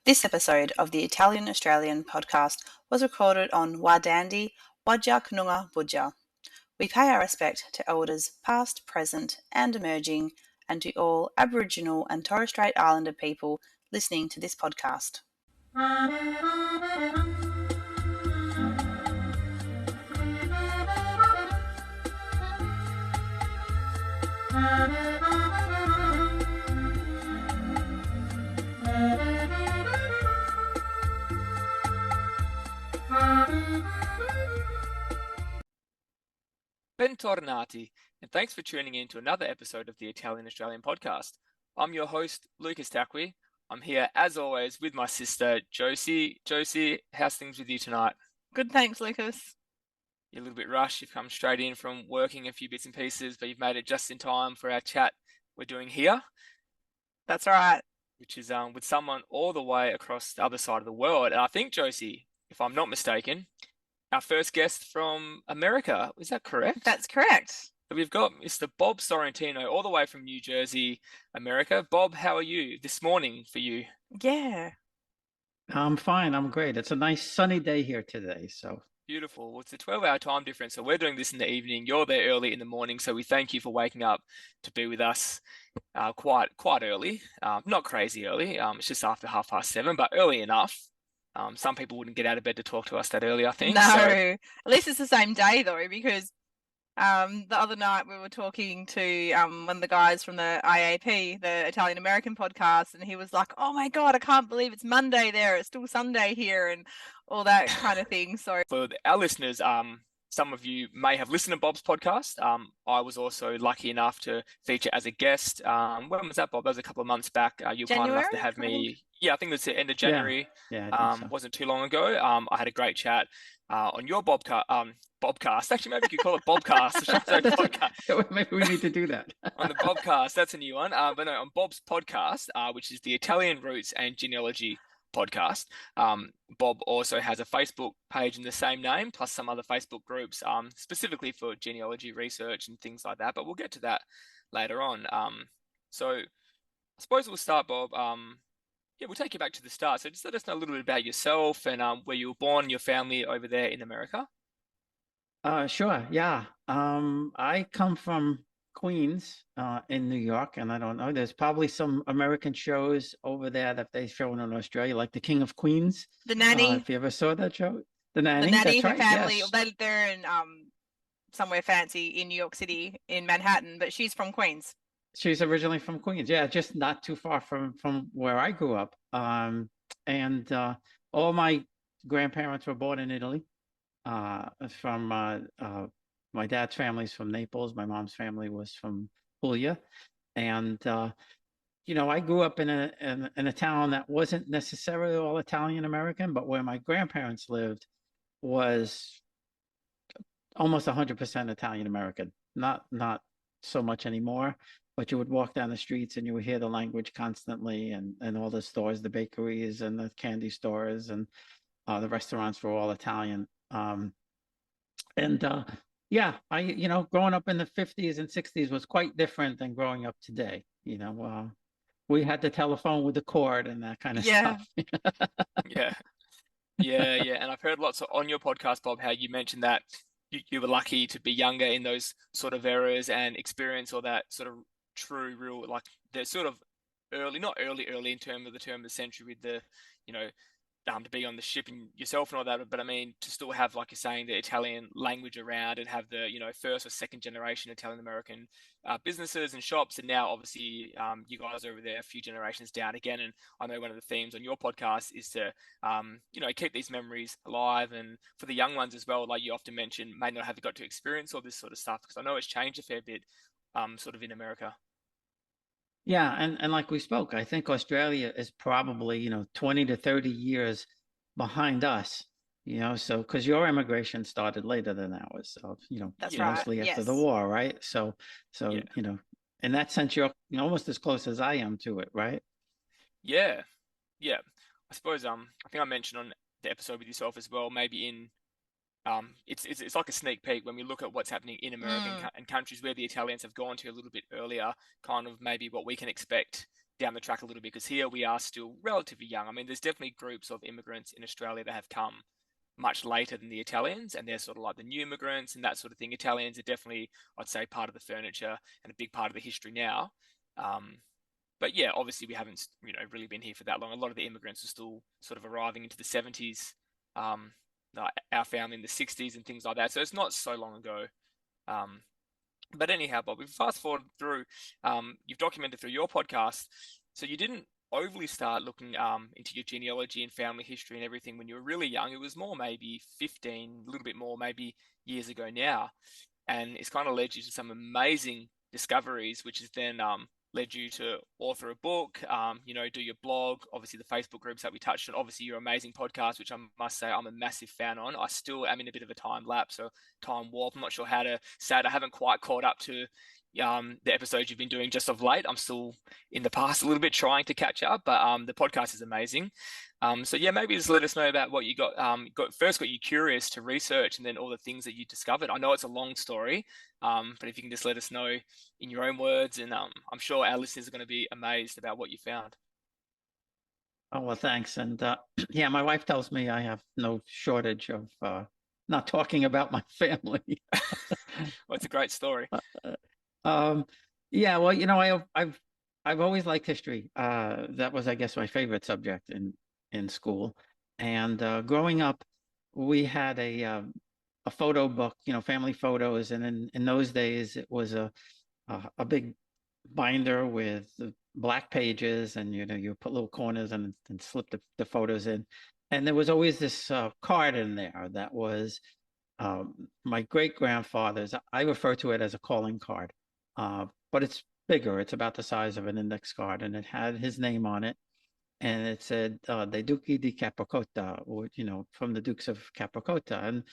This episode of the Italian Australian podcast was recorded on Wadandi Wajak Nunga Budja. We pay our respect to elders past, present, and emerging, and to all Aboriginal and Torres Strait Islander people listening to this podcast. Bentornati, and thanks for tuning in to another episode of the Italian Australian podcast. I'm your host, Lukas D'Aqui. I'm here, as always, with my sister, Josie. Josie, how's things with you tonight? Good, thanks, Lucas. You're a little bit rushed. You've come straight in from working a few bits and pieces, but you've made it just in time for our chat we're doing here. That's right. Which is with someone all the way across the other side of the world. And I think, Josie, if I'm not mistaken, our first guest from America. Is that correct? That's correct. So we've got Mr. Bob Sorrentino all the way from New Jersey, America. Bob, how are you this morning for you? Yeah. I'm fine. I'm great. It's a nice sunny day here today. So beautiful. Well, it's a 12-hour time difference. So we're doing this in the evening. You're there early in the morning. So we thank you for waking up to be with us quite early. Not crazy early. It's just after 7:30, but early enough. Some people wouldn't get out of bed to talk to us that early, I think. No, at least it's the same day though, because the other night we were talking to one of the guys from the IAP, the Italian American podcast, and he was like, "Oh my God, I can't believe it's Monday there. It's still Sunday here," and all that kind of thing. So for our listeners, some of you may have listened to Bob's podcast. I was also lucky enough to feature as a guest. When was that, Bob? That was a couple of months back. You were kind enough to have me. Yeah, I think it was the end of January. Yeah, so. Wasn't too long ago. I had a great chat on your Bobcast. Actually, maybe you could call it Bobcast. Maybe we need to do that. On the Bobcast, that's a new one. But no, on Bob's podcast, which is the Italian Roots and Genealogy podcast. Bob also has a Facebook page in the same name, plus some other Facebook groups, specifically for genealogy research and things like that. But we'll get to that later on. So I suppose we'll start, Bob. We'll take you back to the start. So just let us know a little bit about yourself and where you were born, your family over there in America. Sure. Yeah. I come from Queens in New York, and I don't know, there's probably some American shows over there that they've shown in Australia, like The King of Queens. The Nanny. If you ever saw that show, The Nanny. The Nanny, that's her right, family, yes. they're in somewhere fancy in New York City, in Manhattan, but she's from Queens. She's originally from Queens, yeah, just not too far from where I grew up. And all my grandparents were born in Italy. From my dad's family's from Naples. My mom's family was from Puglia, and I grew up in a town that wasn't necessarily all Italian American, but where my grandparents lived was almost 100% Italian American. Not so much anymore, but you would walk down the streets and you would hear the language constantly, and all the stores, the bakeries and the candy stores and the restaurants were all Italian. I growing up in the 50s and 60s was quite different than growing up today. We had the telephone with the cord and that kind of stuff. Yeah. And I've heard lots on your podcast, Bob, how you mentioned that you were lucky to be younger in those sort of eras and experience all that sort of true, real, like the sort of early in terms of the century with the, to be on the ship and yourself and all that, but I mean to still have, like you're saying, the Italian language around and have the first or second generation Italian American businesses and shops, and now obviously you guys are over there a few generations down again. And I know one of the themes on your podcast is to keep these memories alive, and for the young ones as well, like you often mention, may not have got to experience all this sort of stuff, because I know it's changed a fair bit sort of in America. Yeah, and like we spoke, I think Australia is probably 20 to 30 years behind us, so because your immigration started later than ours, so that's mostly right. after the war, right? So yeah. In that sense, you're almost as close as I am to it, right? Yeah. I suppose I think I mentioned on the episode with yourself as well, maybe in it's like a sneak peek when we look at what's happening in American and countries where the Italians have gone to a little bit earlier, kind of maybe what we can expect down the track a little bit, because here we are still relatively young. I mean, there's definitely groups of immigrants in Australia that have come much later than the Italians, and they're sort of like the new immigrants and that sort of thing. Italians are definitely, I'd say, part of the furniture and a big part of the history now. But yeah, obviously we haven't, really been here for that long. A lot of the immigrants are still sort of arriving into the 70s. Our family in the 60s and things like that. So it's not so long ago. But anyhow, Bob, if we fast forward through, you've documented through your podcast, so you didn't overly start looking into your genealogy and family history and everything when you were really young. It was more maybe 15, a little bit more, maybe years ago now. And it's kind of led you to some amazing discoveries, which has then led you to author a book, do your blog, obviously the Facebook groups that we touched on, obviously your amazing podcast, which I must say I'm a massive fan on. I still am in a bit of a time lapse or time warp. I'm not sure how to say it. I haven't quite caught up to the episodes you've been doing just of late. I'm still in the past a little bit trying to catch up, but the podcast is amazing. So yeah, maybe just let us know about what you got, got you curious to research, and then all the things that you discovered. I know it's a long story, but if you can just let us know in your own words, and I'm sure our listeners are going to be amazed about what you found. Oh, well, thanks. And yeah, my wife tells me I have no shortage of not talking about my family. Well, it's a great story. Yeah, well, I've always liked history. That was, I guess, my favorite subject in school. And growing up, we had a photo book, family photos, and in those days it was a big binder with the black pages, and you put little corners and slip the photos in. And there was always this card in there that was my great grandfather's. I refer to it as a calling card, but it's bigger. It's about the size of an index card, and it had his name on it, and it said "De Duchi di Capricotta," or from the Dukes of Capricotta. And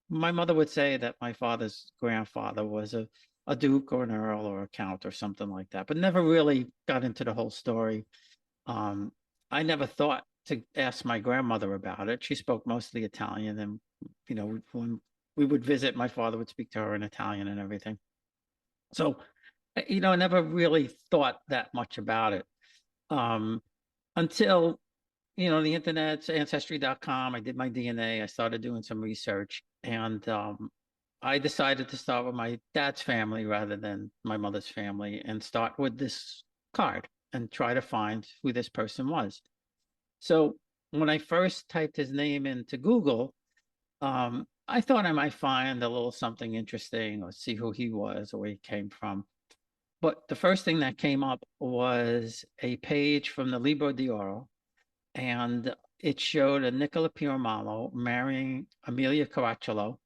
my mother would say that my father's grandfather was a duke or an earl or a count or something like that, but never really got into the whole story. I never thought to ask my grandmother about it. She spoke mostly Italian, and when we would visit, my father would speak to her in Italian and everything. So, I never really thought that much about it until the internet's ancestry.com. I did my DNA. I started doing some research, and I decided to start with my dad's family rather than my mother's family, and start with this card and try to find who this person was. So when I first typed his name into Google, I thought I might find a little something interesting or see who he was or where he came from. But the first thing that came up was a page from the Libro d'Oro, and it showed a Nicola Piromallo marrying Amelia Caracciolo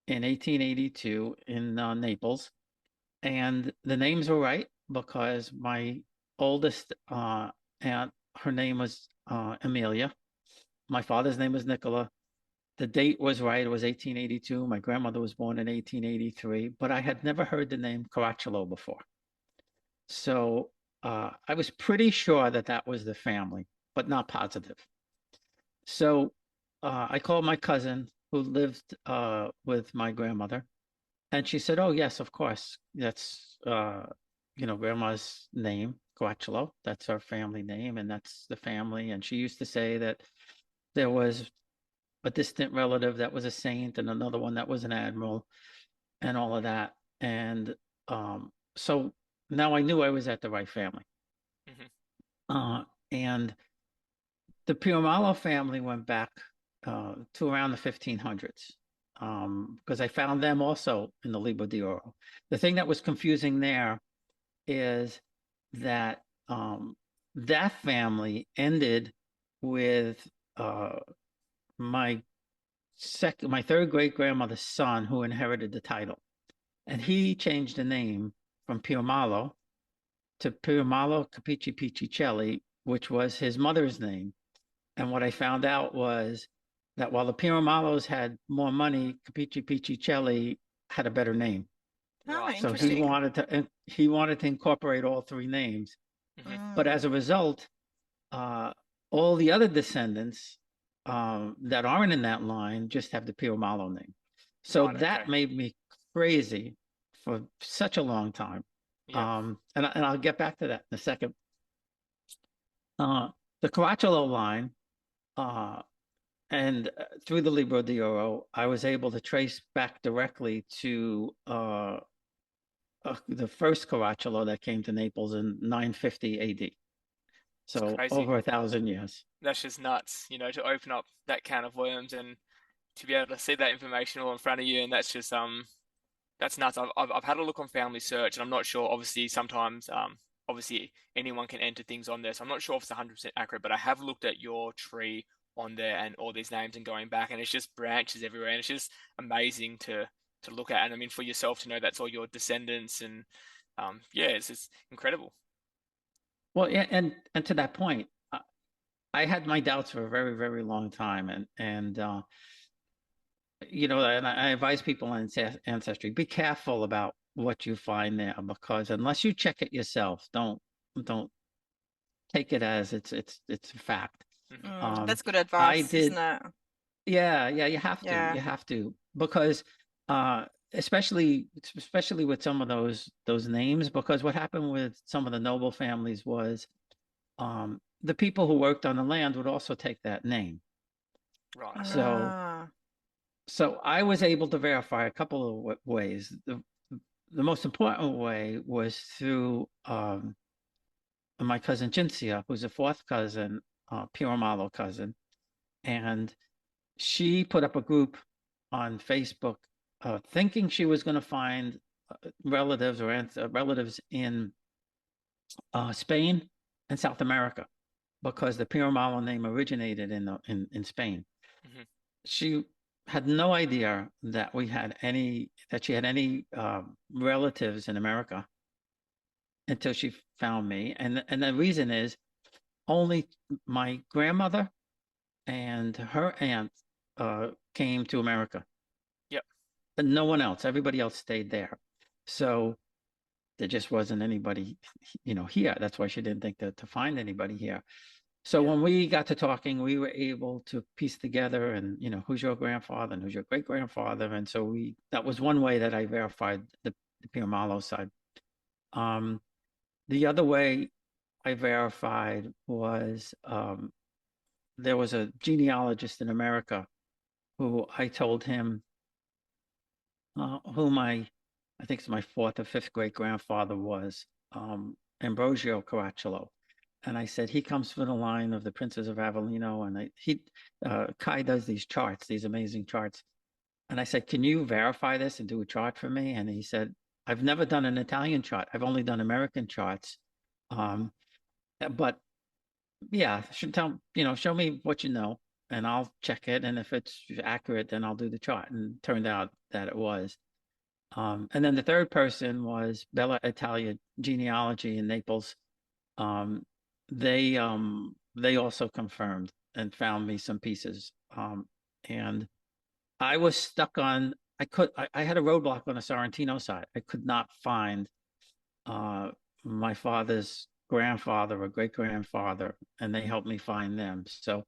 in 1882 in Naples. And the names were right because my oldest aunt, her name was Amelia. My father's name was Nicola. The date was right. It was 1882. My grandmother was born in 1883, but I had never heard the name Caracciolo before. So I was pretty sure that was the family, but not positive. So I called my cousin who lived with my grandmother, and she said, "Oh, yes, of course. That's grandma's name, Caracciolo. That's our family name, and that's the family." And she used to say that there was a distant relative that was a saint and another one that was an admiral and all of that. And so now I knew I was at the right family. Mm-hmm. And the Piromallo family went back to around the 1500s because I found them also in the Libro d'Oro. The thing that was confusing there is that that family ended with my third great grandmother's son, who inherited the title, and he changed the name from Piromallo to Piromallo Capici Piccicelli, which was his mother's name. And what I found out was that while the Piromallos had more money, Capici Piccicelli had a better name. Oh, so interesting. he wanted to incorporate all three names. Mm-hmm. But as a result, all the other descendants that aren't in that line just have the Piromallo name. So that made me crazy for such a long time. Yeah. And I'll get back to that in a second. The Caracciolo line, and through the Libro d'Oro, I was able to trace back directly to the first Caracciolo that came to Naples in 950 AD. It's So crazy. over 1,000 years. That's just nuts, to open up that can of worms and to be able to see that information all in front of you, and that's just that's nuts. I've had a look on Family Search, and I'm not sure. Obviously, sometimes obviously anyone can enter things on there, so I'm not sure if it's 100% accurate. But I have looked at your tree on there and all these names and going back, and it's just branches everywhere, and it's just amazing to look at. And I mean, for yourself to know that's all your descendants, and yeah, it's just incredible. Well, yeah, and to that point, I had my doubts for a very, very long time, and and I advise people on Ancestry, be careful about what you find there, because unless you check it yourself, don't take it as it's a fact. That's good I advice, did, isn't it? yeah, you have to, Yeah. because especially with some of those names, because what happened with some of the noble families was the people who worked on the land would also take that name. Right. Okay. So I was able to verify a couple of ways. The most important way was through my cousin Cinzia, who's a fourth cousin, Piramalo cousin, and she put up a group on Facebook, thinking she was going to find relatives or relatives in Spain and South America, because the Piramalo name originated in Spain. Mm-hmm. She had no idea that she had any relatives in America until she found me. And the reason is only my grandmother and her aunt came to America. Yep. And no one else. Everybody else stayed there. So there just wasn't anybody, here. That's why she didn't think to find anybody here. So when we got to talking, we were able to piece together and, who's your grandfather and who's your great grandfather. And so that was one way that I verified the Piramalo side. The other way I verified was there was a genealogist in America who I told him who I think it's my fourth or fifth great grandfather was, Ambrosio Caracciolo. And I said, he comes from the line of the princes of Avellino. And Kai does these charts, these amazing charts. And I said, can you verify this and do a chart for me? And he said, I've never done an Italian chart. I've only done American charts. But yeah, show me what you know and I'll check it. And if it's accurate, then I'll do the chart. And it turned out that it was. And then the third person was Bella Italia Genealogy in Naples. They also confirmed and found me some pieces. And I was stuck on. I had a roadblock on the Sorrentino side. I could not find my father's grandfather or great grandfather, and they helped me find them. So,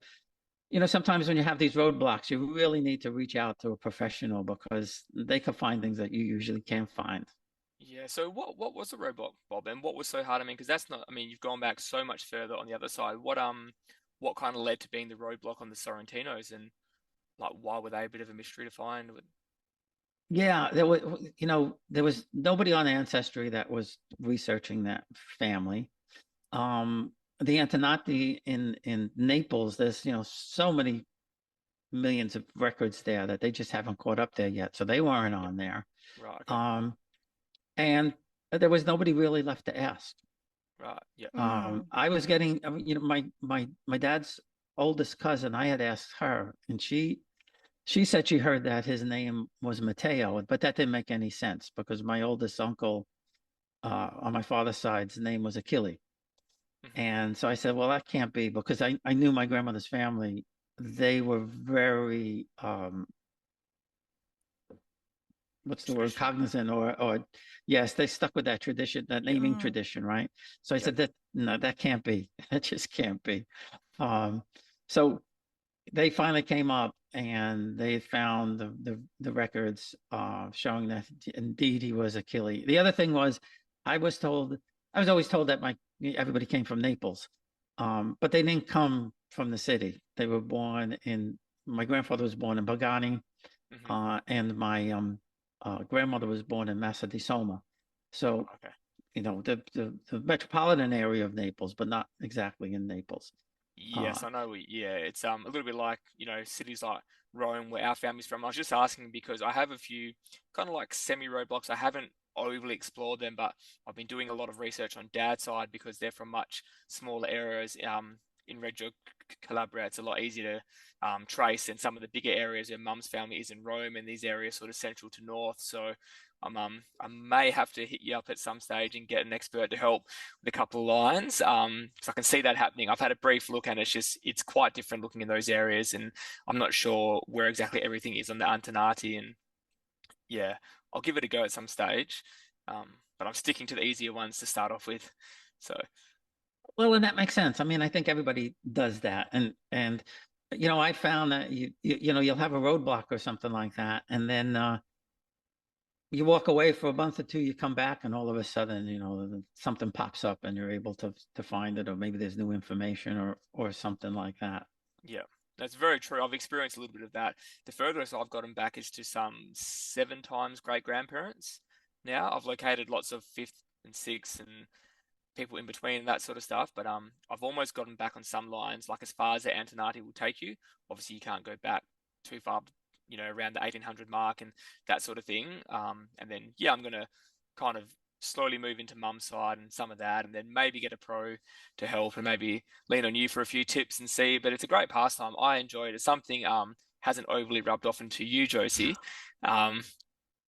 sometimes when you have these roadblocks, you really need to reach out to a professional, because they can find things that you usually can't find. Yeah. So what was the roadblock, Bob? And what was so hard? I mean, because that's not. I mean, you've gone back so much further on the other side. What kind of led to being the roadblock on the Sorrentinos, and like why were they a bit of a mystery to find? Yeah, there was nobody on Ancestry that was researching that family. The Antonati in Naples, there's so many millions of records there that they just haven't caught up there yet, so they weren't on there. Right. Okay. And there was nobody really left to ask. Right. Yeah. I was getting, my dad's oldest cousin. I had asked her, and she said she heard that his name was Matteo, but that didn't make any sense, because my oldest uncle on my father's side's name was Achille. Mm-hmm. And so I said, well, that can't be, because I knew my grandmother's family. They were very, what's the word, cognizant, or yes, they stuck with that tradition, that naming tradition, right? So I said no, that can't be. That just can't be. So they finally came up and they found the records showing that indeed he was Achille. The other thing was, I was always told that everybody came from Naples. But they didn't come from the city. They were born in, my grandfather was born in Pagani, and my grandmother was born in Massa di Soma. So, Okay. you know, the metropolitan area of Naples, but not exactly in Naples. Yes, I know. Yeah, it's a little bit like, cities like Rome where our family's from. I was just asking because I have a few kind of like semi-roadblocks. I haven't overly explored them, but I've been doing a lot of research on dad's side because they're from much smaller areas. In Reggio Calabria, it's a lot easier to trace than some of the bigger areas where mum's family is in Rome and these areas sort of central to north. So I may have to hit you up at some stage and get an expert to help with a couple of lines, because I can see that happening. I've had a brief look and it's quite different looking in those areas, and I'm not sure where exactly everything is on the Antonati. And yeah, I'll give it a go at some stage, but I'm sticking to the easier ones to start off with. So Well, and that makes sense. I mean, I think everybody does that, and you know, I found that you know, you'll have a roadblock or something like that, and then you walk away for a month or two, you come back, and all of a sudden, you know, something pops up, and you're able to find it, or maybe there's new information or something like that. yeah, that's very true. I've experienced a little bit of that. The furthest I've gotten back is to some 7 times great grandparents. Now I've located lots of fifth and sixth and people in between and that sort of stuff. But I've almost gotten back on some lines, like as far as the Antonati will take you. Obviously, you can't go back too far, around the 1800 mark and that sort of thing. And then yeah, I'm gonna kind of slowly move into mum's side and some of that, and then maybe get a pro to help and maybe lean on you for a few tips and see. But it's a great pastime. I enjoy it. It's something hasn't overly rubbed off into you, Josie. Um,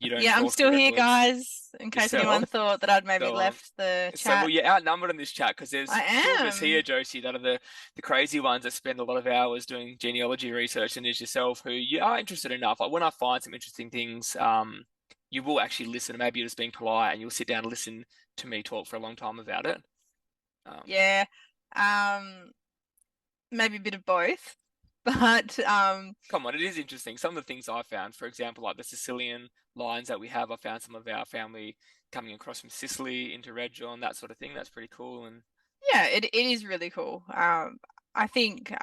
you don't Yeah, I'm talk to still here, records guys, in case anyone yourself. thought that I'd maybe So left the well, chat. you're outnumbered in this chat because there's I two of us am. here, Josie, that are the crazy ones that spend a lot of hours doing genealogy research, and there's yourself who you are interested enough. Like when I find some interesting things, you will actually listen. Maybe you're just being polite, and you'll sit down and listen to me talk for a long time about it. Yeah. Um, maybe a bit of both. But Come on, it is interesting. Some of the things I found, for example, like the Sicilian lines that we have, I found some of our family coming across from Sicily into Reggio and that sort of thing. That's pretty cool. And yeah, it is really cool. I think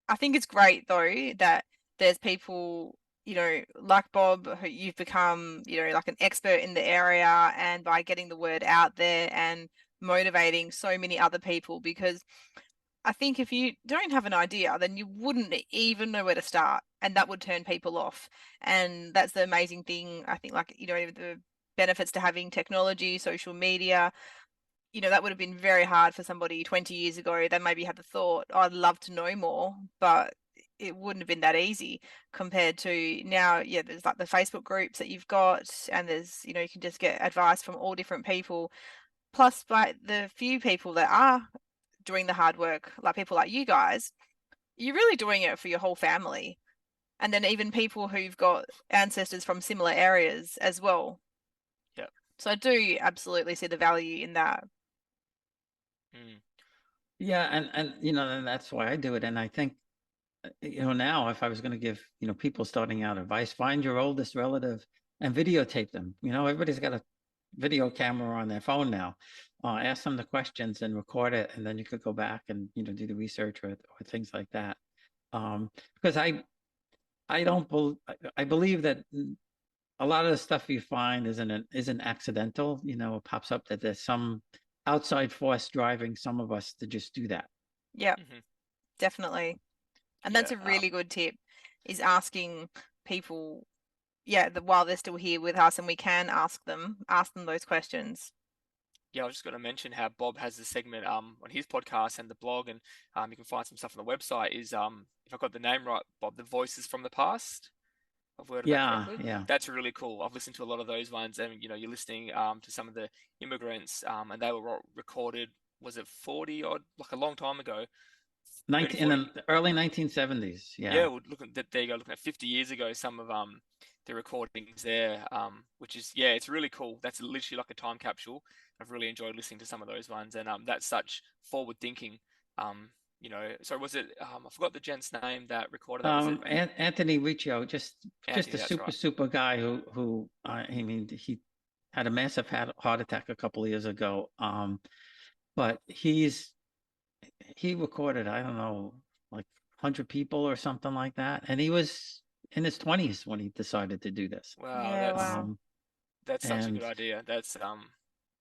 it's great though that there's people, like Bob, who you've become, like an expert in the area, and by getting the word out there and motivating so many other people, because I think if you don't have an idea, then you wouldn't even know where to start, and that would turn people off. And that's the amazing thing, I think, like, the benefits to having technology, social media. That would have been very hard for somebody 20 years ago. They maybe had the thought, oh, I'd love to know more, but it wouldn't have been that easy compared to now. Yeah, there's like the Facebook groups that you've got, and there's, you can just get advice from all different people. Plus, by the few people that are doing the hard work, like people like you guys, you're really doing it for your whole family. And then even people who've got ancestors from similar areas as well. yeah. So I do absolutely see the value in that. Mm. Yeah, and you know, and that's why I do it. And I think, you know, now if I was going to give, you know, people starting out advice, find your oldest relative and videotape them. You know, everybody's got a video camera on their phone now. Ask them the questions and record it, and then you could go back and, you know, do the research or things like that. Because I don't bel I believe that a lot of the stuff you find isn't accidental. You know, it pops up that there's some outside force driving some of us to just do that. Yeah, Hmm. definitely. And that's Yeah. a really good tip, is asking people, yeah, while they're still here with us and we can ask them those questions. Yeah, I was just going to mention how Bob has a segment on his podcast and the blog, and you can find some stuff on the website. Is if I got the name right, Bob, the Voices from the Past. I've worded that Yeah, correctly. yeah. That's really cool. I've listened to a lot of those ones, and you're listening to some of the immigrants, and they were recorded. Was it 40 odd, like a long time ago? 30, 19 in 40. the early 1970s. Yeah, Yeah. well, there you go. Looking at 50 years ago, some of the recordings there, which is yeah, it's really cool. That's literally like a time capsule. I've really enjoyed listening to some of those ones, and that's such forward thinking. So was it? I forgot the gent's name that recorded that. Was it Anthony Riccio, just Anthony? a That's right. super guy who I mean, he had a massive heart attack a couple of years ago. But he recorded, I don't know, like 100 people or something like that. And he was in his 20s when he decided to do this. Wow, Yeah, wow. that's such a good And idea. That's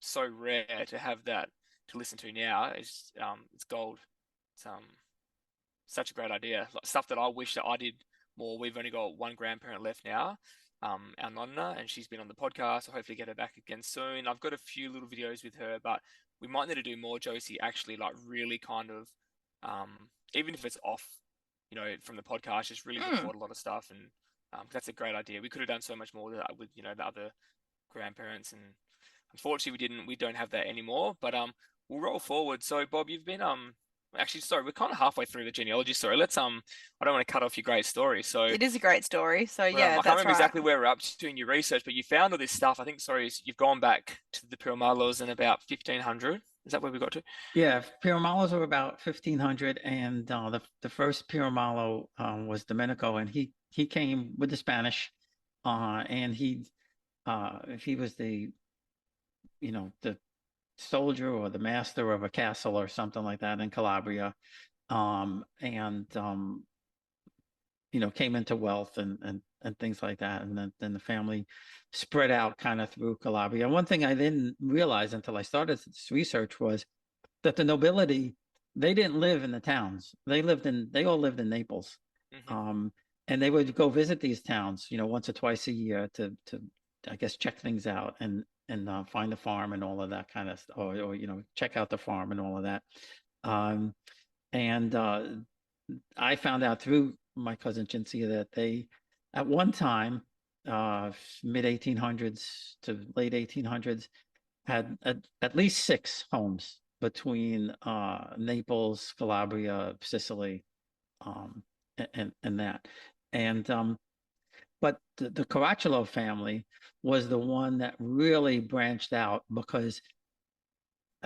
so rare to have that to listen to now. It's gold. It's such a great idea. Like, stuff that I wish that I did more. We've only got one grandparent left now, our nonna, and she's been on the podcast. I'll hopefully get her back again soon. I've got a few little videos with her, but we might need to do more, Josie, actually, like really kind of, um, even if it's off, from the podcast, just really record a lot of stuff. And that's a great idea. We could have done so much more with that with, the other grandparents, and unfortunately we don't have that anymore. But we'll roll forward. So Bob, you've been actually, sorry, we're kind of halfway through the genealogy story. Let's I don't want to cut off your great story. So It is a great story. So yeah, I can't that's remember right. exactly where we're up to in your research, but you found all this stuff. I think, sorry, you've gone back to the Piramallos in about 1500. Is that where we got to? yeah, Piramallos were about 1500, and the first Piramallo was Domenico, and he came with the Spanish, and he was the the soldier or the master of a castle or something like that in Calabria, and came into wealth and things like that, and then the family spread out kind of through Calabria. One thing I didn't realize until I started this research was that the nobility, they didn't live in the towns. They all lived in Naples. Mm-hmm. And they would go visit these towns, once or twice a year to I guess check things out and find the farm and all of that kind of stuff, or check out the farm and all of that. And I found out through my cousin Cinzia that they, at one time, mid 1800s to late 1800s, had at least 6 homes between Naples, Calabria, Sicily, and that. And but the Caracciolo family was the one that really branched out because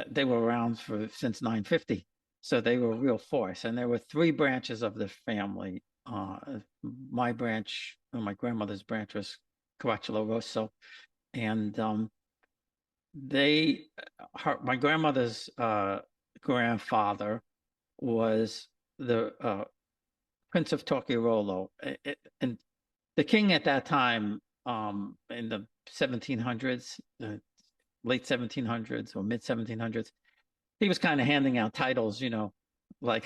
they were around since 950, so they were a real force. And there were 3 branches of the family. My branch, my grandmother's branch, was Caracciolo Rosso, and my grandmother's grandfather was the Prince of Torchiarolo, and the king at that time, in the 1700s, late 1700s or mid 1700s, he was kind of handing out titles, like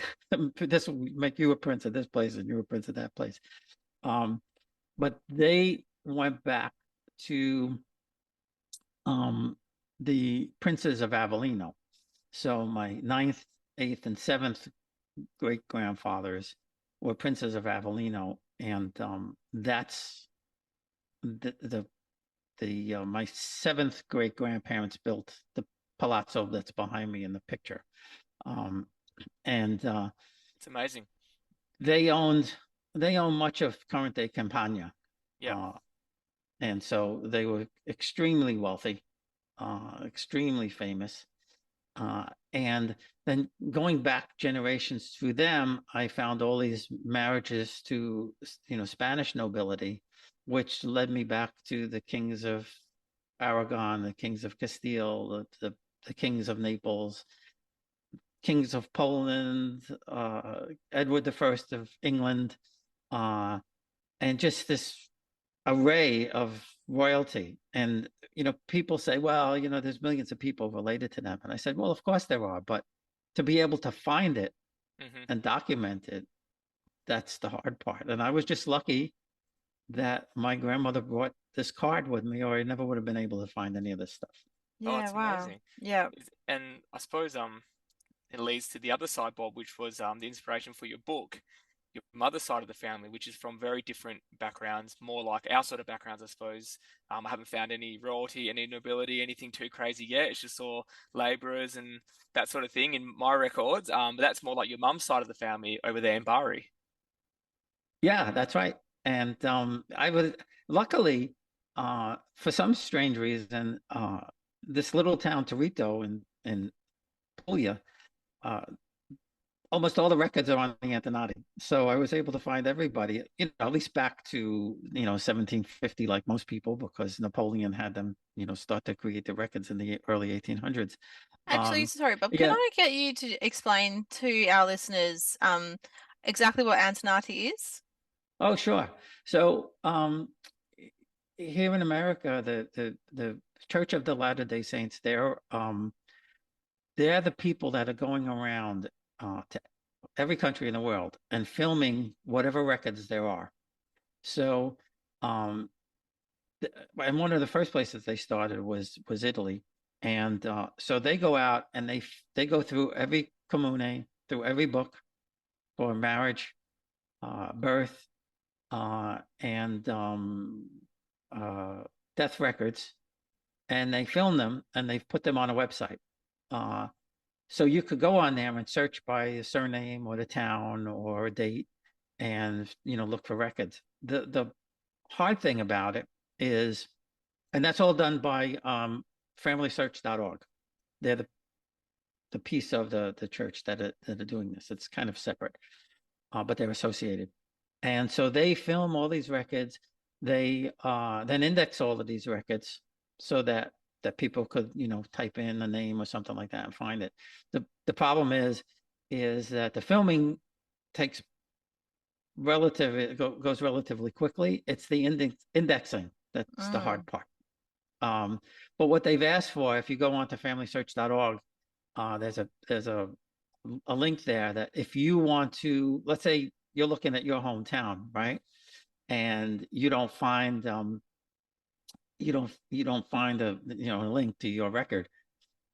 this will make you a prince of this place and you're a prince of that place. But they went back to the princes of Avellino. So my 9th, 8th, and 7th great grandfathers were princes of Avellino, and that's the my 7th great grandparents built the palazzo that's behind me in the picture, and It's amazing. they owned much of current day Campania, Yeah. and so they were extremely wealthy, extremely famous. And then going back generations through them, I found all these marriages to, Spanish nobility, which led me back to the kings of Aragon, the kings of Castile, the kings of Naples, kings of Poland, Edward I of England, and just this array of royalty. And people say, well, there's millions of people related to them, and I said, well, of course there are, but to be able to find it Mm-hmm. and document it, that's the hard part. And I was just lucky that my grandmother brought this card with me, or I never would have been able to find any of this stuff. Oh, Yeah, it's wow. amazing. Yeah. And I suppose it leads to the other side, Bob, which was the inspiration for your book, your mother's side of the family, which is from very different backgrounds, more like our sort of backgrounds, I suppose. I haven't found any royalty, any nobility, anything too crazy yet. It's just all laborers and that sort of thing in my records. But that's more like your mum's side of the family over there in Bari. Yeah, that's right. And I was luckily, for some strange reason, this little town Torito in Puglia, uh, almost all the records are on the Antonati. So I was able to find everybody, at least back to, 1750, like most people, because Napoleon had them, start to create the records in the early 1800s. Actually, sorry, Bob, can yeah. I get you to explain to our listeners exactly what Antonati is? Oh, sure. So here in America, the Church of the Latter-day Saints, they're the people that are going around to every country in the world and filming whatever records there are. So, and one of the first places they started was Italy, and so they go out and they go through every comune, through every book for marriage, birth, and death records, and they film them and they put them on a website. So you could go on there and search by a surname or the town or a date, and look for records. The hard thing about it is, and that's all done by FamilySearch.org. They're the piece of the church that are doing this. It's kind of separate, but they're associated. And so they film all these records. They then index all of these records so that people could, type in a name or something like that and find it. The problem is that the filming takes goes relatively quickly. It's the indexing that's the hard part. But what they've asked for, if you go on to familysearch.org, there's a link there that if you want to, let's say you're looking at your hometown, right? And you don't find you don't find a link to your record.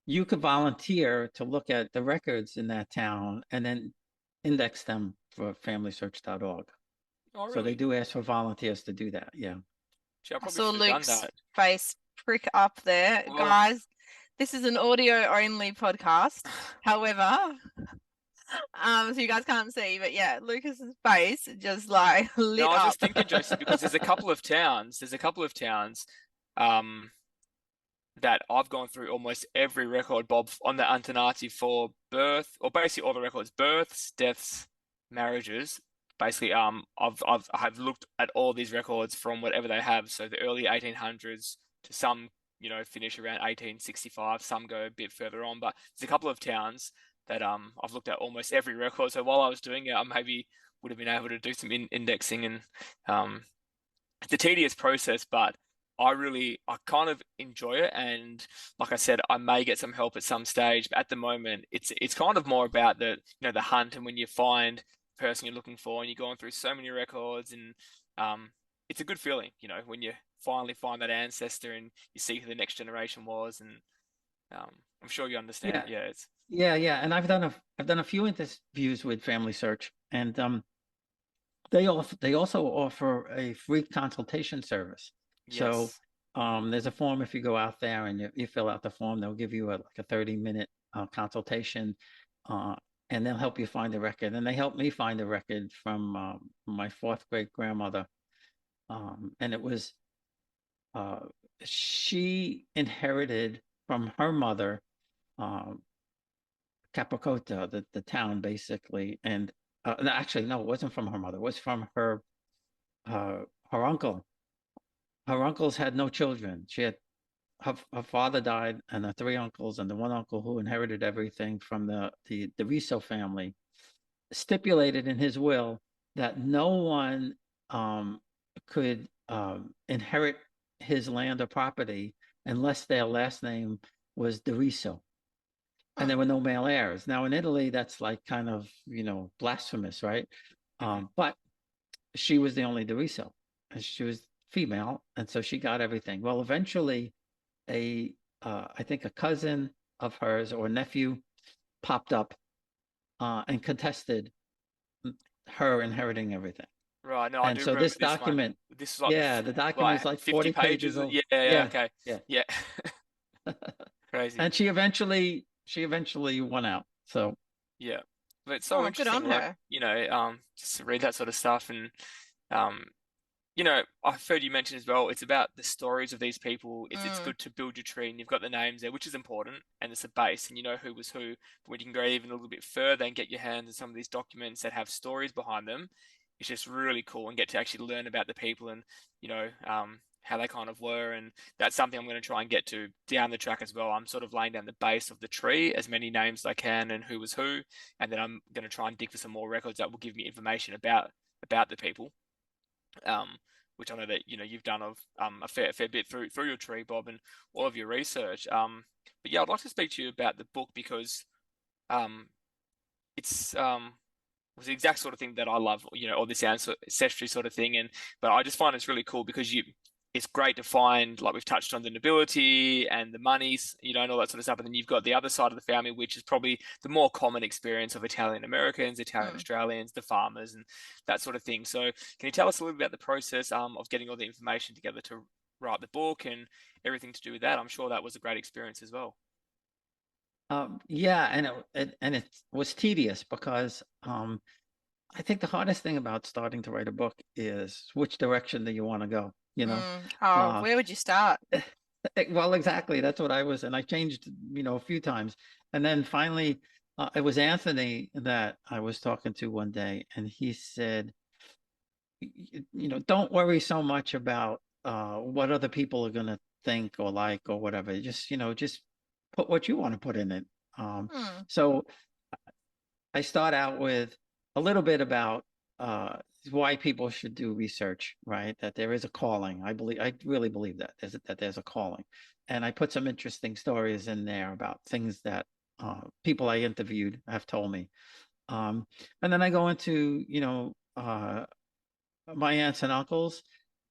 You could volunteer to look at the records in that town and then index them for familysearch.org. Oh, really? So they do ask for volunteers to do that. Yeah. Gee, I I probably saw should have done Luke's that. face prick up there. Well, Guys, this is an audio only podcast. However, so you guys can't see, but yeah, Lucas's face just like lit no, I was up. just thinking, Josie, because there's a couple of towns, that I've gone through almost every record, Bob, on the Antonati for birth, or basically all the records, births, deaths, marriages. Basically, I've looked at all these records from whatever they have. So the early 1800s to some, finish around 1865. Some go a bit further on, but there's a couple of towns that I've looked at almost every record. So while I was doing it, I maybe would have been able to do some indexing, and it's a tedious process, but I kind of enjoy it. And like I said, I may get some help at some stage, but at the moment it's kind of more about the hunt, and when you find the person you're looking for and you're going through so many records, and it's a good feeling, when you finally find that ancestor and you see who the next generation was. And I'm sure you understand. Yeah. It's Yeah. And I've done a few interviews with Family Search, and they also offer a free consultation service. So yes. there's a form. If you go out there and you fill out the form, they'll give you like a 30-minute consultation, and they'll help you find the record. And they helped me find the record from my fourth great grandmother, and it was she inherited from her mother Capricota, the town basically, and no, actually no, it wasn't from her mother. It was from her uncle. Her uncles had no children. She had her father died, and the three uncles, and the one uncle who inherited everything from the Riso family stipulated in his will that no one could inherit his land or property unless their last name was De Riso, and there were no male heirs. Now in Italy, that's like kind of blasphemous, right? But she was the only De Riso, and she was female, and so she got everything. Well, eventually, I think a cousin of hers or nephew popped up and contested her inheriting everything. Right. No, I And do so remember this this one. document, This is like yeah, the document is like 50 40 pages pages. old. Yeah, okay. Yeah. Yeah. Crazy. And she eventually won out. So Yeah. But it's so good interesting, on like, her. just to read that sort of stuff. And I've heard you mention as well, it's about the stories of these people. It's Mm. good to build your tree, and you've got the names there, which is important, and it's a base, and you know who was who. But when you can go even a little bit further and get your hands on some of these documents that have stories behind them, it's just really cool, and get to actually learn about the people and how they kind of were. And that's something I'm going to try and get to down the track as well. I'm sort of laying down the base of the tree, as many names as I can and who was who, and then I'm going to try and dig for some more records that will give me information about the people. Which I know that you've done of a fair bit through your tree, Bob, and all of your research. But yeah, I'd like to speak to you about the book because um, it's was the exact sort of thing that I love, all this ancestry sort of thing. But I just find it's really cool because it's great to find, like we've touched on, the nobility and the monies, and all that sort of stuff. And then you've got the other side of the family, which is probably the more common experience of Italian Americans, Italian Australians, the farmers, and that sort of thing. So can you tell us a little bit about the process of getting all the information together to write the book and everything to do with that? I'm sure that was a great experience as well. Yeah, and it was tedious because I think the hardest thing about starting to write a book is which direction do you want to go, Where would you start? Well, exactly. That's what I was, and I changed, a few times. And then finally, it was Anthony that I was talking to one day, and he said, don't worry so much about what other people are going to think or like or whatever. Just put what you want to put in it. So I start out with a little bit about why people should do research, right? That there is a calling. I really believe that there's a calling, and I put some interesting stories in there about things that people I interviewed have told me, and then I go into my aunts and uncles,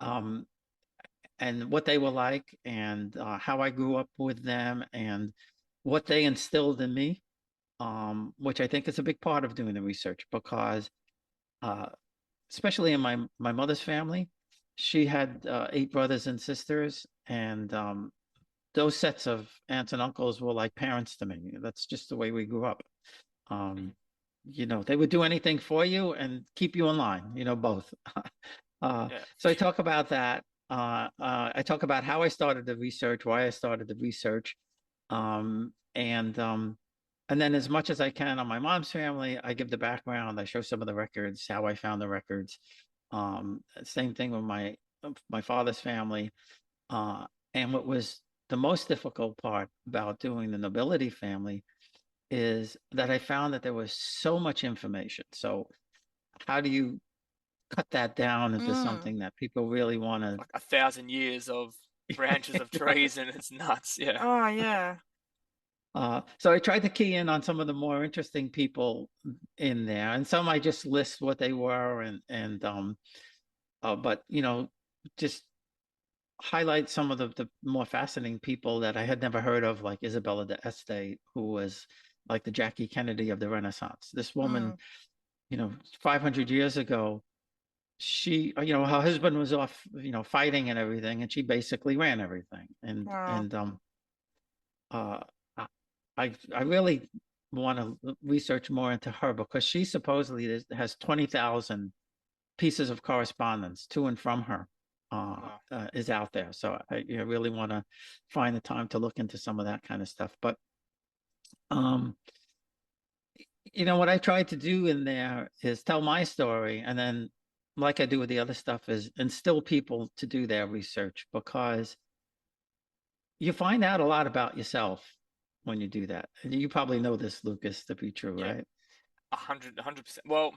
um, and what they were like, and how I grew up with them, and what they instilled in me, which I think is a big part of doing the research because uh, especially in my mother's family, she had 8 brothers and sisters, and those sets of aunts and uncles were like parents to me. That's just the way we grew up. Um, they would do anything for you and keep you in line. Both. Yeah. So I talk about that. I talk about how I started the research, why I started the research, and then as much as I can on my mom's family, I give the background. I show some of the records, how I found the records. Same thing with my father's family. And what was the most difficult part about doing the nobility family is that I found that there was so much information. So how do you cut that down into something that people really want to? Like 1,000 years of branches of trees, and it's nuts. Yeah. Oh, yeah. So I tried to key in on some of the more interesting people in there, and some I just list what they were, but just highlight some of the more fascinating people that I had never heard of, like Isabella d'Este, who was like the Jackie Kennedy of the Renaissance. This woman, 500 years ago, she, her husband was off, fighting and everything, and she basically ran everything. Wow. Uh, I really want to research more into her because she supposedly has 20,000 pieces of correspondence to and from her is out there. So I really want to find the time to look into some of that kind of stuff. But what I tried to do in there is tell my story, and then, like I do with the other stuff, is instill people to do their research, because you find out a lot about yourself when you do that. And you probably know this, Lucas, to be true, Yeah. right? 100%. Well,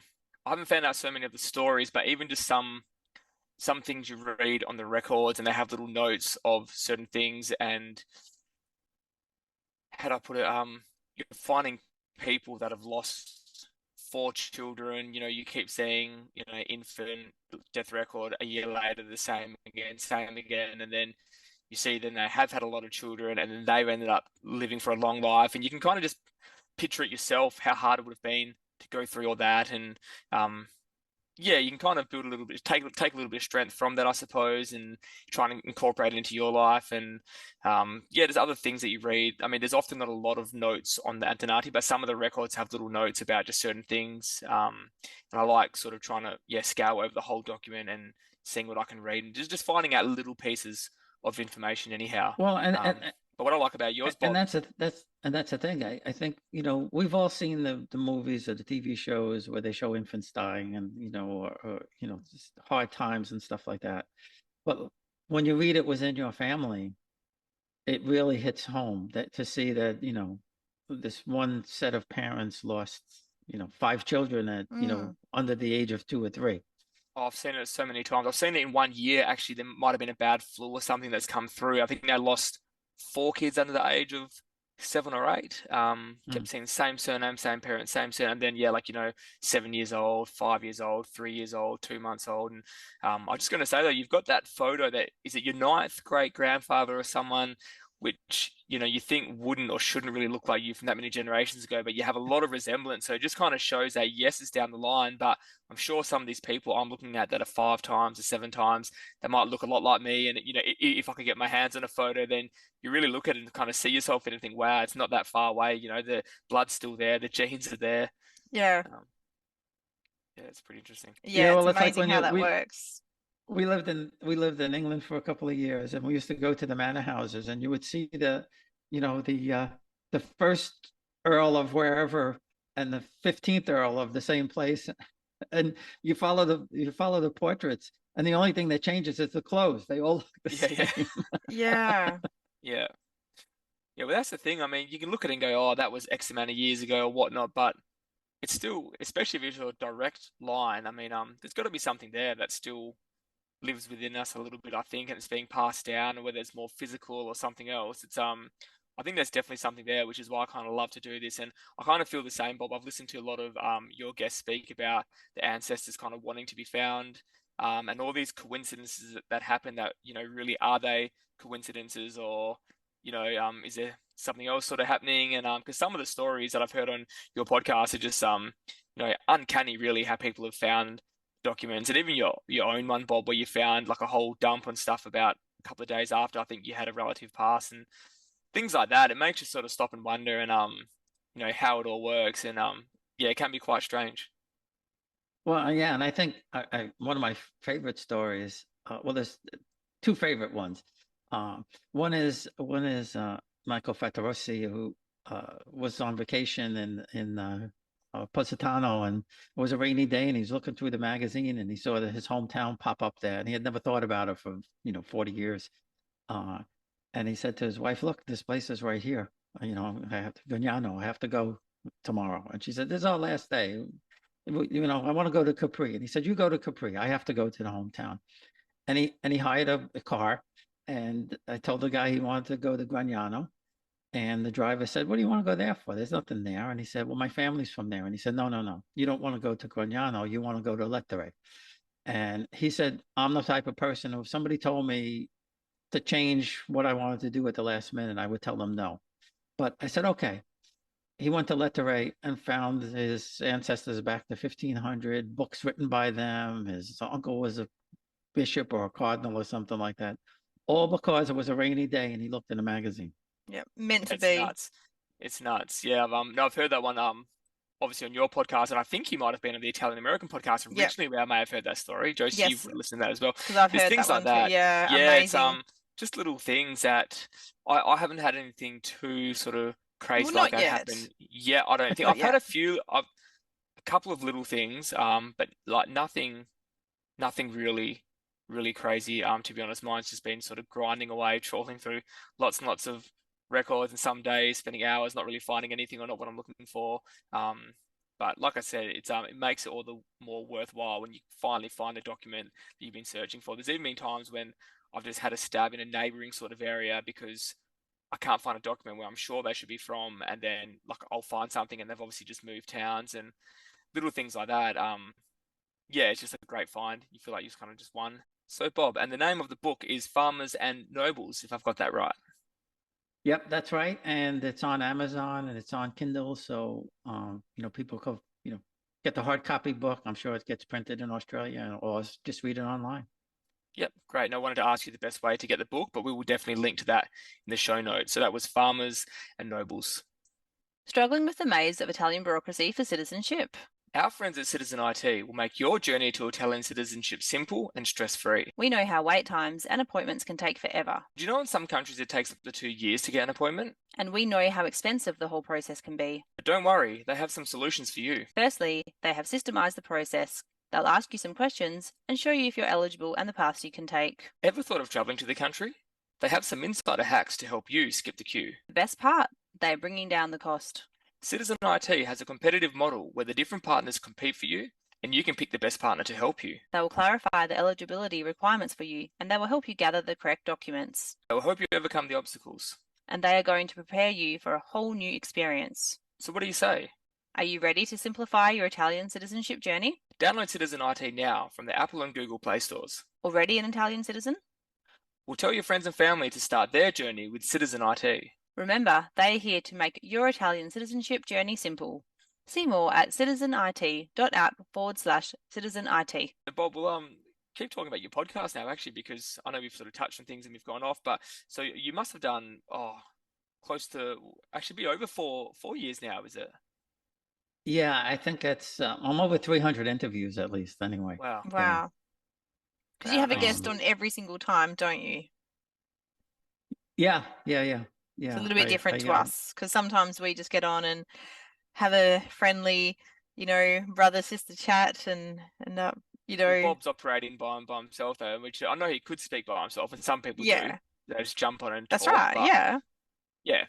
I haven't found out so many of the stories, but even just some things you read on the records, and they have little notes of certain things. And how do I put it? You're finding people that have lost 4 children. You keep seeing, infant death record a year later, the same again, and then you see then they have had a lot of children, and then they've ended up living for a long life, and you can kind of just picture it yourself how hard it would have been to go through all that. And yeah, you can kind of build a little bit, take a little bit of strength from that, I suppose, and try and incorporate it into your life. And yeah, there's other things that you read. I mean, there's often not a lot of notes on the Antenati, but some of the records have little notes about just certain things. And I like sort of trying to, yeah, scour over the whole document and seeing what I can read, and just finding out little pieces of information anyhow. Well, But what I like about yours, and Bob, that's the thing. I think, we've all seen the movies or the TV shows where they show infants dying and, or just hard times and stuff like that. But when you read it within your family, it really hits home that to see that, this one set of parents lost, 5 children at, under the age of 2 or 3. oh, I've seen it so many times. I've seen it in one year. Actually, there might have been a bad flu or something that's come through. I think they lost 4 kids under the age of 7 or 8. Kept seeing same surname, same parents, same surname. And then yeah, 7 years old, 5 years old, 3 years old, 2 months old. And I'm just going to say though, you've got that photo that is it your ninth great grandfather or someone which you think wouldn't or shouldn't really look like you from that many generations ago, but you have a lot of resemblance. So it just kind of shows that yes, it's down the line, but I'm sure some of these people I'm looking at that are 5 times or 7 times, they might look a lot like me. And if I could get my hands on a photo, then you really look at it and kind of see yourself in and think, wow, it's not that far away. The blood's still there, the genes are there. Yeah. Yeah, it's pretty interesting. Yeah, well, it's it's like amazing when how that works. we lived in England for a couple of years, and we used to go to the manor houses, and you would see the first Earl of wherever and the 15th Earl of the same place, and you follow the portraits, and the only thing that changes is the clothes. They all look the same. Yeah. Yeah. Yeah, well, that's the thing. I mean, you can look at it and go, oh, that was X amount of years ago or whatnot, but it's still, especially if it's a direct line, I mean, there's got to be something there that still lives within us a little bit, I think, and it's being passed down, or whether it's more physical or something else. It's I think there's definitely something there, which is why I kind of love to do this. And I kind of feel the same, Bob. I've listened to a lot of your guests speak about the ancestors kind of wanting to be found, and all these coincidences that happen that, really are they coincidences, or, is there something else sort of happening? And because some of the stories that I've heard on your podcast are just uncanny, really, how people have found documents, and even your own one, Bob, where you found like a whole dump and stuff about a couple of days after I think you had a relative pass and things like that. It makes you sort of stop and wonder, and how it all works, and yeah, it can be quite strange. Well, yeah, and I think one of my favorite stories. Well, there's 2 favorite ones. One is Michael Fattarossi, who was on vacation in Positano, and it was a rainy day, and he's looking through the magazine, and he saw his hometown pop up there, and he had never thought about it for 40 years. And he said to his wife, "Look, this place is right here. I have to Vignano. I have to go tomorrow." And she said, "This is our last day. I want to go to Capri." And he said, "You go to Capri. I have to go to the hometown." And he hired a car, and I told the guy he wanted to go to Gragnano. And the driver said, "What do you want to go there for? There's nothing there." And he said, "Well, my family's from there." And he said, No. You don't want to go to Gragnano. You want to go to Lettere." And he said, "I'm the type of person who, if somebody told me to change what I wanted to do at the last minute, I would tell them no." But I said, okay. He went to Lettere and found his ancestors back to 1500, books written by them. His uncle was a bishop or a cardinal or something like that. All because it was a rainy day and he looked in a magazine. Yeah, meant to It's be. nuts. It's nuts. Yeah, no, I've heard that one. Obviously on your podcast, and I think he might have been on the Italian American podcast originally, where I may have heard that story. Josie, you've Yes, listened to that as well. because I've There's heard things that like one too. that. Yeah, Yeah, it's amazing. just little things that I haven't had anything too sort of crazy Well, like not that yet. happen. Yeah, I don't think Not I've had yet. a couple of little things, but like nothing really, really crazy. To be honest, mine's just been sort of grinding away, trawling through lots and lots of records, and some days spending hours not really finding anything or not what I'm looking for. But like I said, it makes it all the more worthwhile when you finally find a document that you've been searching for. There's even been times when I've just had a stab in a neighboring sort of area because I can't find a document where I'm sure they should be from, and then like I'll find something and they've obviously just moved towns and little things like that. Yeah, it's just a great find. You feel like you've kind of just won. So, Bob, and the name of the book is Farmers and Nobles, if I've got that right. Yep, that's right. And it's on Amazon and it's on Kindle. So, people go, get the hard copy book. I'm sure it gets printed in Australia, or just read it online. Yep, great. And I wanted to ask you the best way to get the book, but we will definitely link to that in the show notes. So that was Farmers and Nobles. Struggling with the maze of Italian bureaucracy for citizenship? Our friends at Citizen IT will make your journey to Italian citizenship simple and stress-free. We know how wait times and appointments can take forever. Do you know in some countries it takes up to 2 years to get an appointment? And we know how expensive the whole process can be. But don't worry, they have some solutions for you. Firstly, they have systemized the process. They'll ask you some questions and show you if you're eligible and the paths you can take. Ever thought of travelling to the country? They have some insider hacks to help you skip the queue. The best part, they are bringing down the cost. Citizen IT has a competitive model where the different partners compete for you, and you can pick the best partner to help you. They will clarify the eligibility requirements for you, and they will help you gather the correct documents. They will help you overcome the obstacles. And they are going to prepare you for a whole new experience. So what do you say? Are you ready to simplify your Italian citizenship journey? Download Citizen IT now from the Apple and Google Play stores. Already an Italian citizen? We'll tell your friends and family to start their journey with Citizen IT. Remember, they are here to make your Italian citizenship journey simple. See more at citizenit.app/citizenit. Bob, we'll keep talking about your podcast now, actually, because I know we've sort of touched on things and we've gone off, but so you must have done close to actually be over four years now, is it? Yeah, I think it's I'm over 300 interviews at least anyway. Wow. Wow. Because you have a guest Amazing. on every single time, don't you? Yeah. It's a little bit different to us, because sometimes we just get on and have a friendly, brother-sister chat and Well, Bob's operating by himself though, which I know he could speak by himself, and some people do. They just jump on and That's talk. right, But yeah. yeah.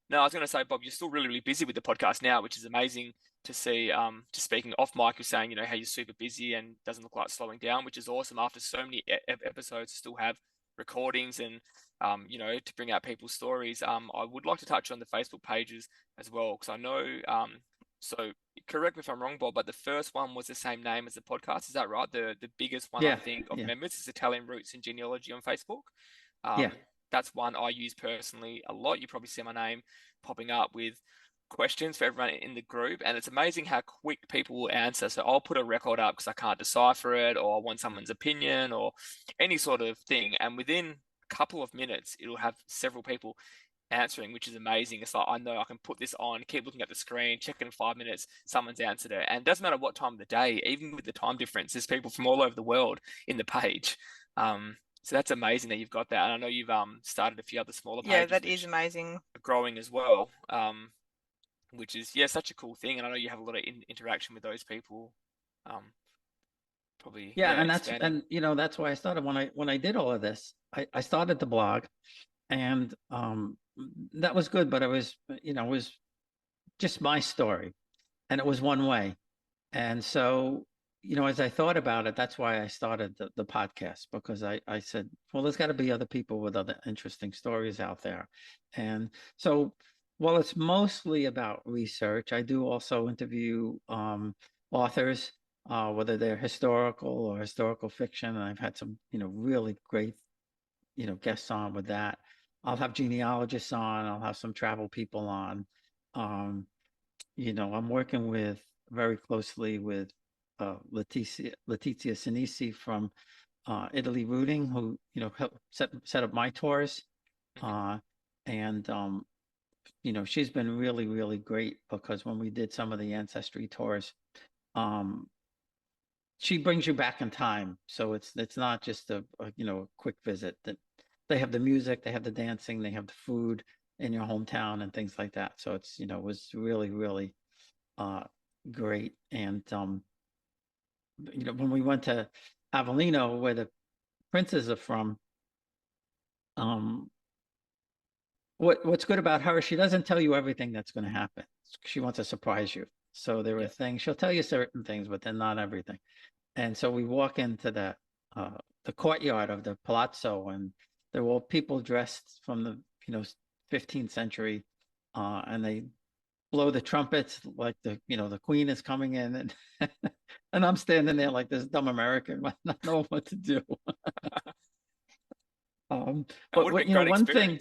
No, I was going to say, Bob, you're still really, really busy with the podcast now, which is amazing to see. Just speaking off mic, you're saying, how you're super busy and doesn't look like slowing down, which is awesome. After so many episodes, to still have recordings and, to bring out people's stories. I would like to touch on the Facebook pages as well, because I know, so correct me if I'm wrong, Bob, but the first one was the same name as the podcast. Is that right? The biggest one, I think, of members is Italian Roots and Genealogy on Facebook. That's one I use personally a lot. You probably see my name popping up with questions for everyone in the group, and it's amazing how quick people will answer. So I'll put a record up because I can't decipher it, or I want someone's opinion or any sort of thing, and within a couple of minutes it'll have several people answering, which is amazing. It's like, I know I can put this on, keep looking at the screen, check in 5 minutes, someone's answered it. And it doesn't matter what time of the day, even with the time difference, there's people from all over the world in the page. So that's amazing that you've got that. And I know you've started a few other smaller pages. Yeah, that is amazing. Growing as well, which is, such a cool thing. And I know you have a lot of interaction with those people. Probably. Yeah, and that's why I started when I did all of this. I started the blog, and that was good, but it was just my story, and it was one way. And so, as I thought about it, that's why I started the podcast, because I said, well, there's got to be other people with other interesting stories out there. And so, while it's mostly about research, I do also interview authors, whether they're historical or historical fiction. And I've had some, really great, guests on with that. I'll have genealogists on. I'll have some travel people on. I'm working very closely with Letizia Sinisi from Italy Rooting, who helped set up my tours, and she's been really, really great, because when we did some of the ancestry tours, she brings you back in time, so it's not just a quick visit. That they have the music, they have the dancing, they have the food in your hometown and things like that. So it's it was really, really great. And when we went to Avellino, where the princes are from, what's good about her, she doesn't tell you everything that's going to happen. She wants to surprise you. So there are things, she'll tell you certain things, but then not everything. And so we walk into the courtyard of the palazzo, and there were all people dressed from the 15th century, and they blow the trumpets like the queen is coming in, and and I'm standing there like this dumb American, not knowing what to do. But one thing,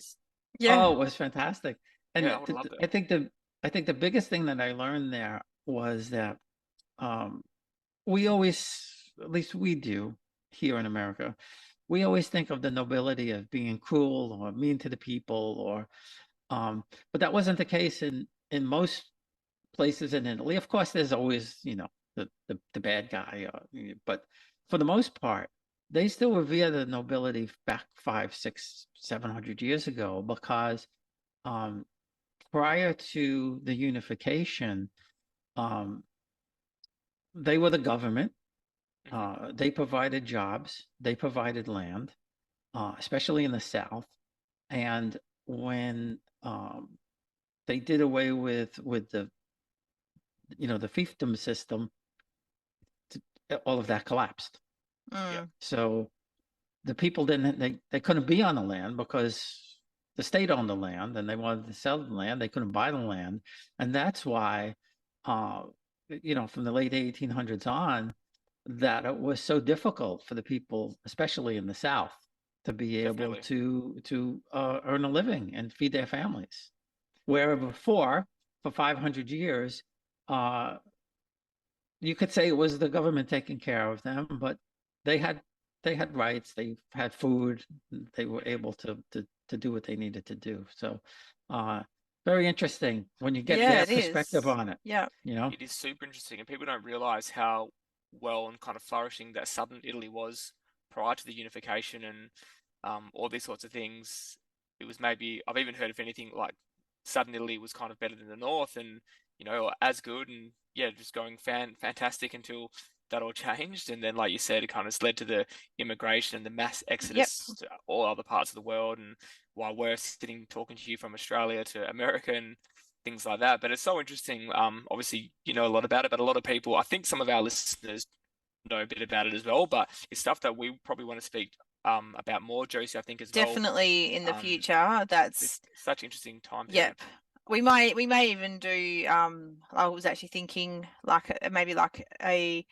it was fantastic. And I think the biggest thing that I learned there was that we always, at least we do here in America, we always think of the nobility of being cruel or mean to the people, or but that wasn't the case in most places in Italy. Of course, there's always, the bad guy, but for the most part, they still revere the nobility back 5, 6, 700 years ago, because prior to the unification, they were the government. They provided jobs, they provided land, especially in the South. And when they did away with the fiefdom system, all of that collapsed. Yeah. So the people they couldn't be on the land because the state owned the land, and they wanted to sell the land. They couldn't buy the land. And that's why, from the late 1800s on, that it was so difficult for the people, especially in the South, to be able to earn a living and feed their families. Where before, for 500 years, you could say it was the government taking care of them, but they had rights, they had food, they were able to do what they needed to do. So very interesting when you get their perspective on it. Yeah. It is super interesting, and people don't realize how well and kind of flourishing that southern Italy was prior to the unification, and all these sorts of things. It was maybe, I've even heard, if anything, like southern Italy was kind of better than the north, and as good, and just going fantastic until that all changed. And then, like you said, it kind of led to the immigration and the mass exodus to all other parts of the world, and while we're sitting talking to you from Australia to America and things like that. But it's so interesting. Obviously, you know a lot about it, but a lot of people, I think some of our listeners know a bit about it as well, but it's stuff that we probably want to speak about more, Josie, I think, as well. Definitely in the future. That's such an interesting time Yep. period. We may even do I was actually thinking maybe like a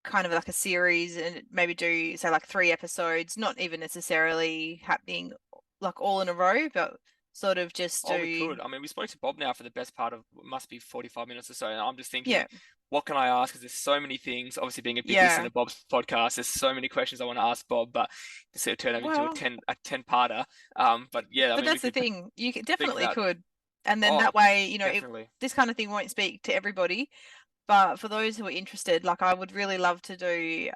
kind of like a series, and maybe do, say, like 3 episodes, not even necessarily happening like all in a row, but sort of just do. We could. I mean, we spoke to Bob now for the best part of, must be 45 minutes or so, and I'm just thinking, what can I ask? Because there's so many things. Obviously, being a big listener to Bob's podcast, there's so many questions I want to ask Bob, but it's going to turn over into a 10-parter. But yeah, but that's the thing. You definitely could, and then that way, this kind of thing won't speak to everybody, but for those who are interested, like, I would really love to do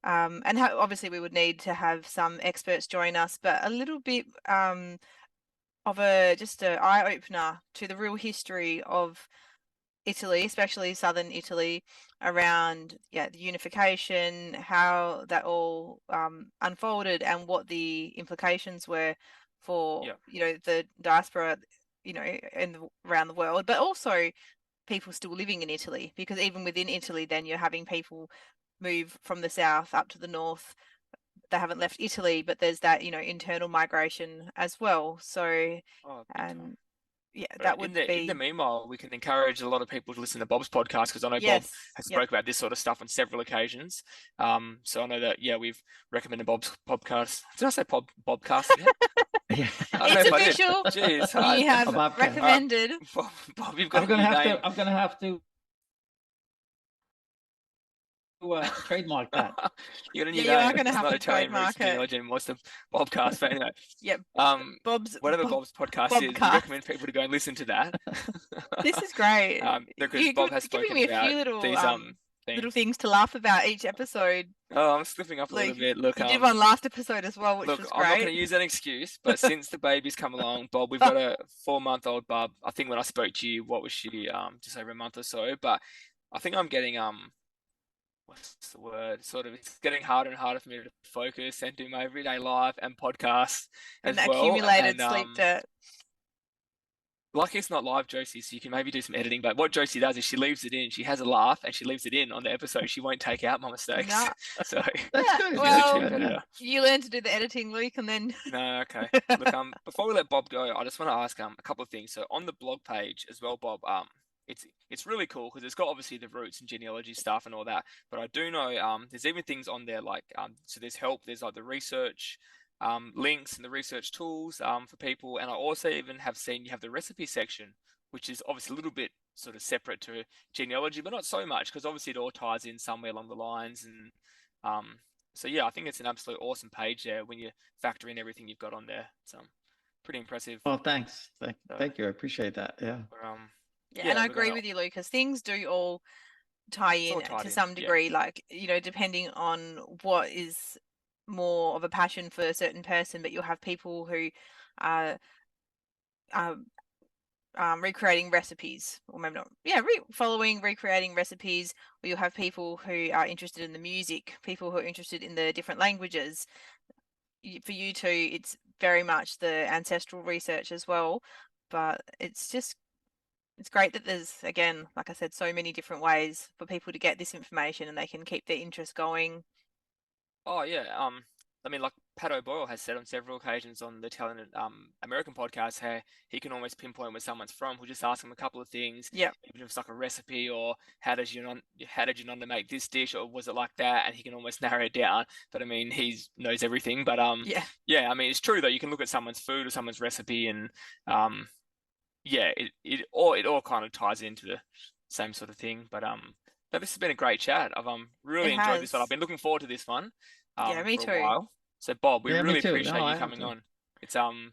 and obviously we would need to have some experts join us, but a little bit of just an eye opener to the real history of Italy, especially southern Italy, around the unification, how that all unfolded, and what the implications were for the diaspora, around the world, but also people still living in Italy, because even within Italy, then you're having people move from the south up to the north. They haven't left Italy, but there's that internal migration as well. So that would be. In the meanwhile, we can encourage a lot of people to listen to Bob's podcast, because I know Bob has spoke about this sort of stuff on several occasions. So I know that we've recommended Bob's podcast. Did I say Bobcast again? Yeah. It's official. Jeez, you have recommended. Bob, you've got. I'm gonna have to trademark that. You got a new name. You are going to have to trademark it. Genealogy and what's the Bobcast? But anyway. Yep. Bob's podcast is, you recommend people to go and listen to that. This is great. Because Bob has spoken giving me about a few little things. Little things to laugh about each episode. Oh, I'm slipping up a little bit. Look, you did one last episode as well, which was great. I'm not going to use that excuse, but since the baby's come along, Bob, we've got a 4-month-old bub. I think when I spoke to you, what was she? Just over a month or so. But I think I'm getting what's the word? Sort of, it's getting harder and harder for me to focus and do my everyday life and podcast as well. Accumulated sleep debt. Lucky it's not live, Josie, so you can maybe do some editing. But what Josie does is she leaves it in. She has a laugh and she leaves it in on the episode. She won't take out my mistakes. No. So that's good. Well, you learn to do the editing, Luke, and then. No, okay. Look, before we let Bob go, I just want to ask a couple of things. So on the blog page as well, Bob, it's really cool because it's got obviously the roots and genealogy stuff and all that. But I do know there's even things on there like so there's help. There's like the research. Links and the research tools for people, and I also even have seen you have the recipe section, which is obviously a little bit sort of separate to genealogy, but not so much, because obviously it all ties in somewhere along the lines. And so yeah, I think it's an absolute awesome page there when you factor in everything you've got on there. It's pretty impressive. Well, thanks. Thank you. I appreciate that. Yeah. Yeah, and I we're agree gonna- with you, Lucas. Things do all tie It's all in tied to in, some yeah. degree, like, you know, depending on what is more of a passion for a certain person, but you'll have people who are recreating recipes, or maybe not, recreating recipes, or you'll have people who are interested in the music, people who are interested in the different languages. For you two, it's very much the ancestral research as well, but it's great that there's, again, like I said, so many different ways for people to get this information and they can keep their interest going. Oh yeah. I mean, like Pat O'Boyle has said on several occasions on the Italian American podcast, how he can almost pinpoint where someone's from. We'll just ask them a couple of things, Yep. even if it's like a recipe, or how did you not make this dish, or was it like that, and he can almost narrow it down. But I mean, he knows everything. But yeah, I mean, it's true though. You can look at someone's food or someone's recipe, and yeah, it all kind of ties into the same sort of thing. But no, this has been a great chat. I've really It enjoyed this one. has. I've been looking forward to this one Yeah, me for a too. while. So Bob, we Yeah, me really too. appreciate No, you I have coming to. on. It's And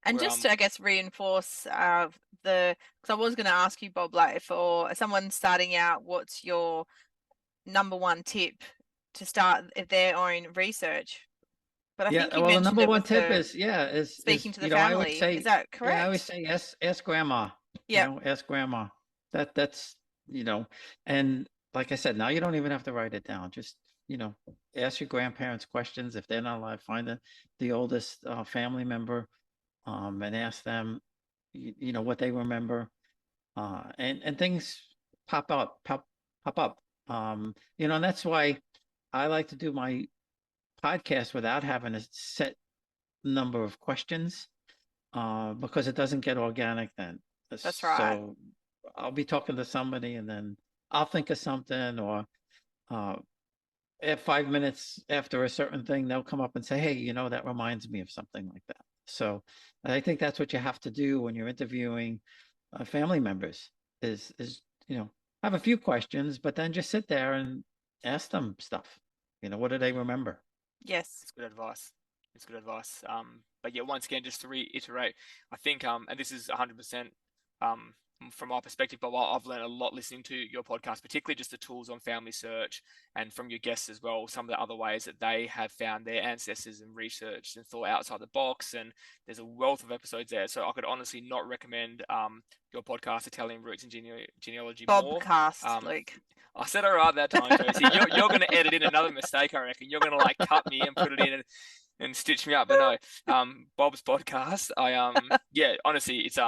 we're, just to, I guess, reinforce because I was going to ask you, Bob, like, for someone starting out, what's your number one tip to start their own research? But I Yeah, think you well, the mentioned number it one with tip the is speaking to the I always family. say, Is that yeah, I always correct? say ask grandma. Yep. Ask grandma. That's and like I said, now you don't even have to write it down. Just ask your grandparents questions if they're not alive. Find the oldest family member, and ask them, what they remember, and things pop up. And that's why I like to do my podcast without having a set number of questions, because it doesn't get organic then. That's right. So I'll be talking to somebody and then I'll think of something, or at 5 minutes after a certain thing, they'll come up and say, hey, that reminds me of something like that. So I think that's what you have to do when you're interviewing family members is have a few questions, but then just sit there and ask them stuff. What do they remember? Yes. It's good advice. It's good advice. But yeah, once again, just to reiterate, I think and this is 100% from my perspective, but I've learned a lot listening to your podcast, particularly just the tools on family search, and from your guests as well, some of the other ways that they have found their ancestors and researched and thought outside the box. And there's a wealth of episodes there. So I could honestly not recommend your podcast, Italian Roots and Genealogy, more. Bobcast, Luke. I said all right that time, Josie. You're going to edit in another mistake, I reckon. You're going to like cut me and put it in and stitch me up. But no, Bob's podcast. Yeah, honestly, it's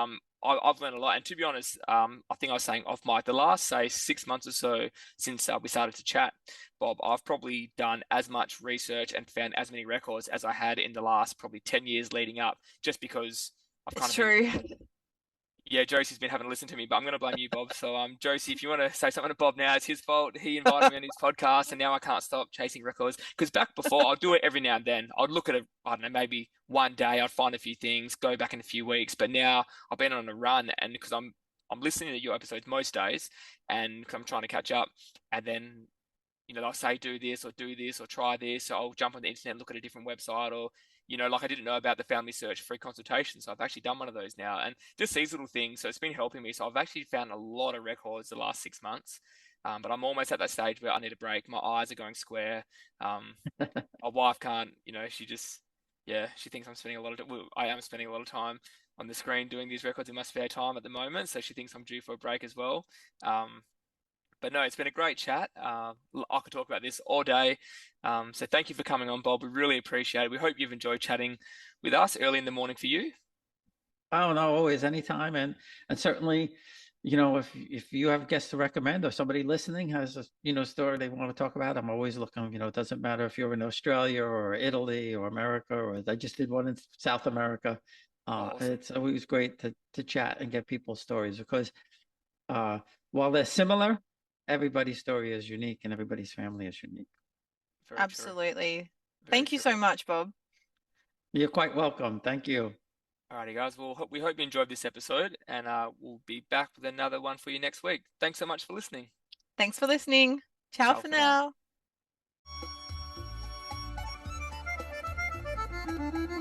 I've learned a lot. And to be honest, I think I was saying off mic, the last say 6 months or so since we started to chat, Bob, I've probably done as much research and found as many records as I had in the last probably 10 years leading up, just because I've kind It's of true. Yeah, Josie's been having to listen to me, but I'm going to blame you, Bob. So, Josie, if you want to say something to Bob now, it's his fault. He invited me on his podcast, and now I can't stop chasing records. Because back before, I'd do it every now and then. I'd look at it, I don't know, maybe one day I'd find a few things, go back in a few weeks. But now I've been on a run, and because I'm listening to your episodes most days, and I'm trying to catch up, and then they'll say do this or try this. So I'll jump on the internet, look at a different website, or like I didn't know about the family search free consultation. So I've actually done one of those now, and just these little things. So it's been helping me. So I've actually found a lot of records the last 6 months. But I'm almost at that stage where I need a break. My eyes are going square. My wife can't, she just, yeah, she thinks I'm spending a lot of, well, I am spending a lot of time on the screen doing these records in my spare time at the moment. So she thinks I'm due for a break as well. But no, it's been a great chat. I could talk about this all day. So thank you for coming on, Bob. We really appreciate it. We hope you've enjoyed chatting with us early in the morning for you. Oh no, always, anytime, and certainly, if you have guests to recommend or somebody listening has a story they want to talk about, I'm always looking. It doesn't matter if you're in Australia or Italy or America, or I just did one in South America. Awesome. It's always great to chat and get people's stories, because while they're similar, everybody's story is unique and everybody's family is unique. Very Absolutely. true. Thank you so much, Bob. You're quite welcome. Thank you. Alrighty, guys. Well, we hope you enjoyed this episode, and we'll be back with another one for you next week. Thanks so much for listening. Thanks for listening. Ciao Ciao for for now. now.